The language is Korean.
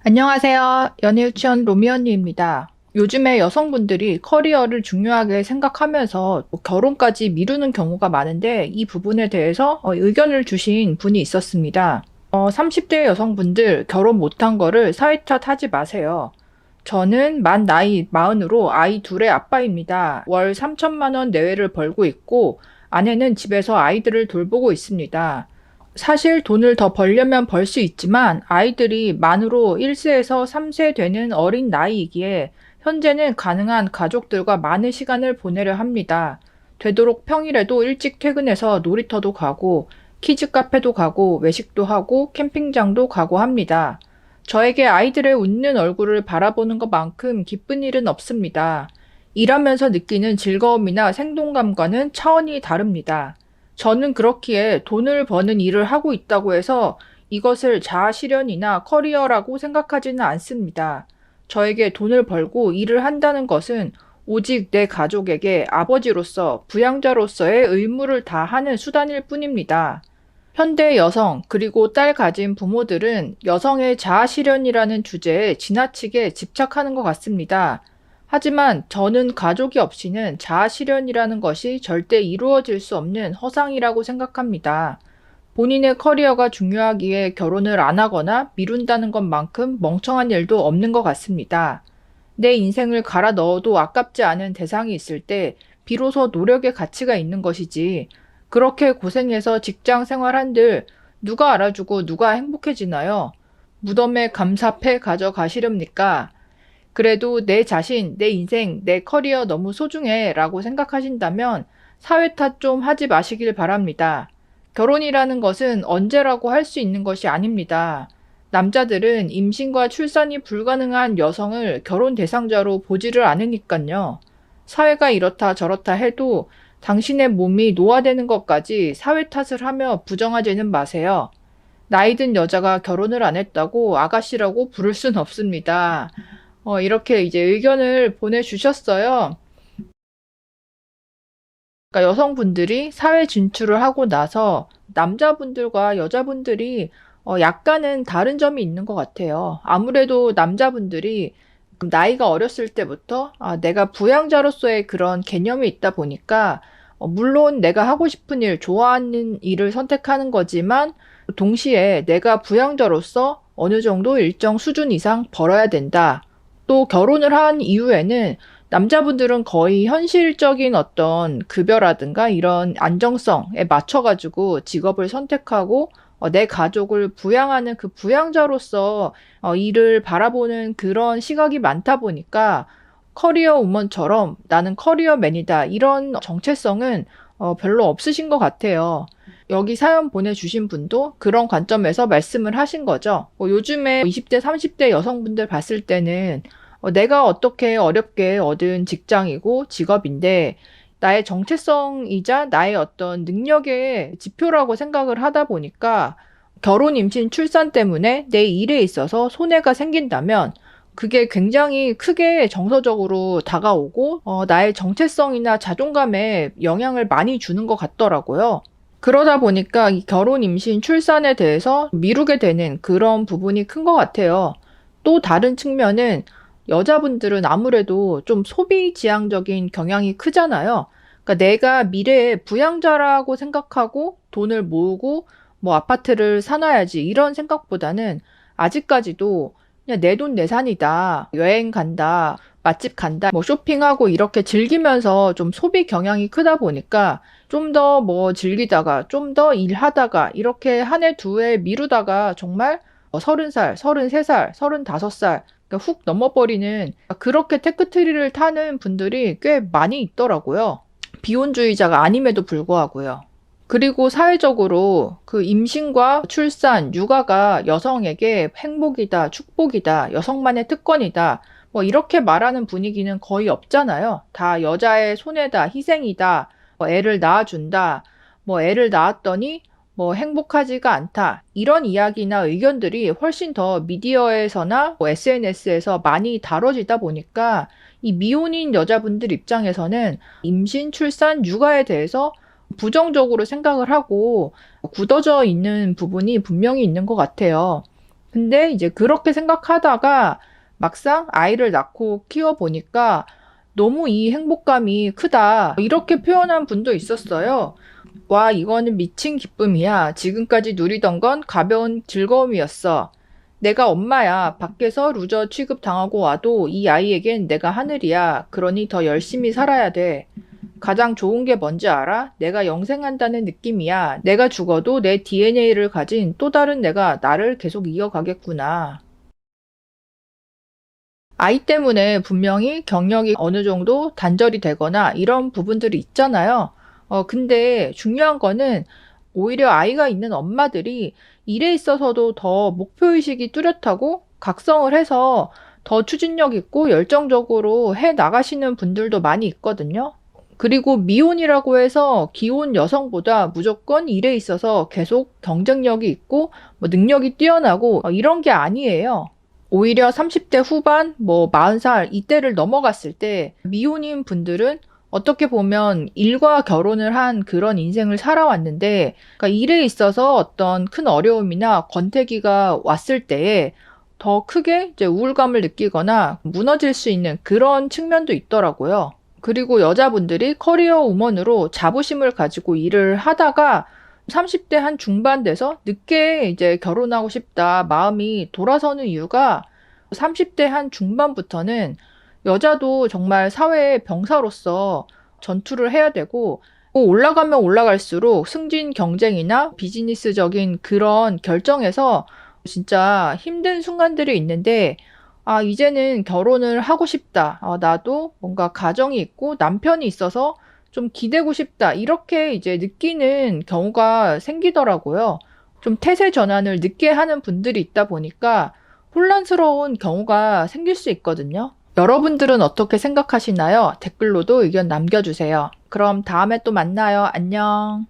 안녕하세요. 연애유치원 로미 언니입니다. 요즘에 여성분들이 커리어를 중요하게 생각하면서 결혼까지 미루는 경우가 많은데 이 부분에 대해서 의견을 주신 분이 있었습니다. 30대 여성분들 결혼 못한 거를 사회 탓하지 마세요. 저는 만 나이 40으로 아이 둘의 아빠입니다. 월 3천만 원 내외를 벌고 있고 아내는 집에서 아이들을 돌보고 있습니다. 사실 돈을 더 벌려면 벌 수 있지만 아이들이 만으로 1세에서 3세 되는 어린 나이이기에 현재는 가능한 가족들과 많은 시간을 보내려 합니다. 되도록 평일에도 일찍 퇴근해서 놀이터도 가고 키즈 카페도 가고 외식도 하고 캠핑장도 가고 합니다. 저에게 아이들의 웃는 얼굴을 바라보는 것만큼 기쁜 일은 없습니다. 일하면서 느끼는 즐거움이나 생동감과는 차원이 다릅니다. 저는 그렇기에 돈을 버는 일을 하고 있다고 해서 이것을 자아실현이나 커리어라고 생각하지는 않습니다. 저에게 돈을 벌고 일을 한다는 것은 오직 내 가족에게 아버지로서, 부양자로서의 의무를 다하는 수단일 뿐입니다. 현대 여성, 그리고 딸 가진 부모들은 여성의 자아실현이라는 주제에 지나치게 집착하는 것 같습니다. 하지만 저는 가족이 없이는 자아실현이라는 것이 절대 이루어질 수 없는 허상이라고 생각합니다. 본인의 커리어가 중요하기에 결혼을 안 하거나 미룬다는 것만큼 멍청한 일도 없는 것 같습니다. 내 인생을 갈아 넣어도 아깝지 않은 대상이 있을 때 비로소 노력의 가치가 있는 것이지, 그렇게 고생해서 직장 생활한들 누가 알아주고 누가 행복해지나요? 무덤에 감사패 가져가시렵니까? 그래도 내 자신, 내 인생, 내 커리어 너무 소중해 라고 생각하신다면 사회 탓 좀 하지 마시길 바랍니다. 결혼이라는 것은 언제라고 할 수 있는 것이 아닙니다. 남자들은 임신과 출산이 불가능한 여성을 결혼 대상자로 보지를 않으니깐요. 사회가 이렇다 저렇다 해도 당신의 몸이 노화되는 것까지 사회 탓을 하며 부정하지는 마세요. 나이 든 여자가 결혼을 안 했다고 아가씨라고 부를 순 없습니다. 이렇게 이제 의견을 보내주셨어요. 그러니까 여성분들이 사회 진출을 하고 나서 남자분들과 여자분들이 약간은 다른 점이 있는 것 같아요. 아무래도 남자분들이 나이가 어렸을 때부터 내가 부양자로서의 그런 개념이 있다 보니까 물론 내가 하고 싶은 일, 좋아하는 일을 선택하는 거지만 동시에 내가 부양자로서 어느 정도 일정 수준 이상 벌어야 된다. 또 결혼을 한 이후에는 남자분들은 거의 현실적인 어떤 급여라든가 이런 안정성에 맞춰가지고 직업을 선택하고 내 가족을 부양하는 그 부양자로서 일을 바라보는 그런 시각이 많다 보니까 커리어 우먼처럼 나는 커리어맨이다 이런 정체성은 별로 없으신 것 같아요. 여기 사연 보내주신 분도 그런 관점에서 말씀을 하신 거죠. 요즘에 20대, 30대 여성분들 봤을 때는 내가 어떻게 어렵게 얻은 직장이고 직업인데 나의 정체성이자 나의 어떤 능력의 지표라고 생각을 하다 보니까 결혼, 임신, 출산 때문에 내 일에 있어서 손해가 생긴다면 그게 굉장히 크게 정서적으로 다가오고 나의 정체성이나 자존감에 영향을 많이 주는 것 같더라고요. 그러다 보니까 이 결혼, 임신, 출산에 대해서 미루게 되는 그런 부분이 큰 것 같아요. 또 다른 측면은 여자분들은 아무래도 좀 소비 지향적인 경향이 크잖아요. 그러니까 내가 미래에 부양자라고 생각하고 돈을 모으고 뭐 아파트를 사놔야지 이런 생각보다는 아직까지도 그냥 내 돈 내산이다. 여행 간다. 맛집 간다. 뭐 쇼핑하고 이렇게 즐기면서 좀 소비 경향이 크다 보니까 좀 더 뭐 즐기다가 좀 더 일하다가 이렇게 한 해 두 해 미루다가 정말 30살, 33살, 35살 그러니까 훅 넘어버리는 그렇게 테크트리를 타는 분들이 꽤 많이 있더라고요. 비혼주의자가 아님에도 불구하고요. 그리고 사회적으로 그 임신과 출산, 육아가 여성에게 행복이다, 축복이다, 여성만의 특권이다, 뭐 이렇게 말하는 분위기는 거의 없잖아요. 다 여자의 손해다, 희생이다, 뭐 애를 낳아준다, 뭐 애를 낳았더니 뭐 행복하지가 않다. 이런 이야기나 의견들이 훨씬 더 미디어에서나 뭐 SNS에서 많이 다뤄지다 보니까 이 미혼인 여자분들 입장에서는 임신, 출산, 육아에 대해서 부정적으로 생각을 하고 굳어져 있는 부분이 분명히 있는 것 같아요. 근데 이제 그렇게 생각하다가 막상 아이를 낳고 키워보니까 너무 이 행복감이 크다. 이렇게 표현한 분도 있었어요. 와, 이거는 미친 기쁨이야. 지금까지 누리던 건 가벼운 즐거움이었어. 내가 엄마야. 밖에서 루저 취급당하고 와도 이 아이에겐 내가 하늘이야. 그러니 더 열심히 살아야 돼. 가장 좋은 게 뭔지 알아? 내가 영생한다는 느낌이야. 내가 죽어도 내 DNA를 가진 또 다른 내가 나를 계속 이어가겠구나. 아이 때문에 분명히 경력이 어느 정도 단절이 되거나 이런 부분들이 있잖아요. 근데 중요한 거는 오히려 아이가 있는 엄마들이 일에 있어서도 더 목표의식이 뚜렷하고 각성을 해서 더 추진력 있고 열정적으로 해 나가시는 분들도 많이 있거든요. 그리고 미혼이라고 해서 기혼 여성보다 무조건 일에 있어서 계속 경쟁력이 있고 뭐 능력이 뛰어나고 이런 게 아니에요. 오히려 30대 후반, 뭐 40살 이때를 넘어갔을 때 미혼인 분들은 어떻게 보면 일과 결혼을 한 그런 인생을 살아왔는데, 그러니까 일에 있어서 어떤 큰 어려움이나 권태기가 왔을 때에 더 크게 이제 우울감을 느끼거나 무너질 수 있는 그런 측면도 있더라고요. 그리고 여자분들이 커리어 우먼으로 자부심을 가지고 일을 하다가 30대 한 중반 돼서 늦게 이제 결혼하고 싶다 마음이 돌아서는 이유가 30대 한 중반부터는 여자도 정말 사회의 병사로서 전투를 해야 되고 올라가면 올라갈수록 승진 경쟁이나 비즈니스적인 그런 결정에서 진짜 힘든 순간들이 있는데 이제는 결혼을 하고 싶다. 나도 뭔가 가정이 있고 남편이 있어서 좀 기대고 싶다. 이렇게 이제 느끼는 경우가 생기더라고요. 좀 태세 전환을 늦게 하는 분들이 있다 보니까 혼란스러운 경우가 생길 수 있거든요. 여러분들은 어떻게 생각하시나요? 댓글로도 의견 남겨주세요. 그럼 다음에 또 만나요. 안녕.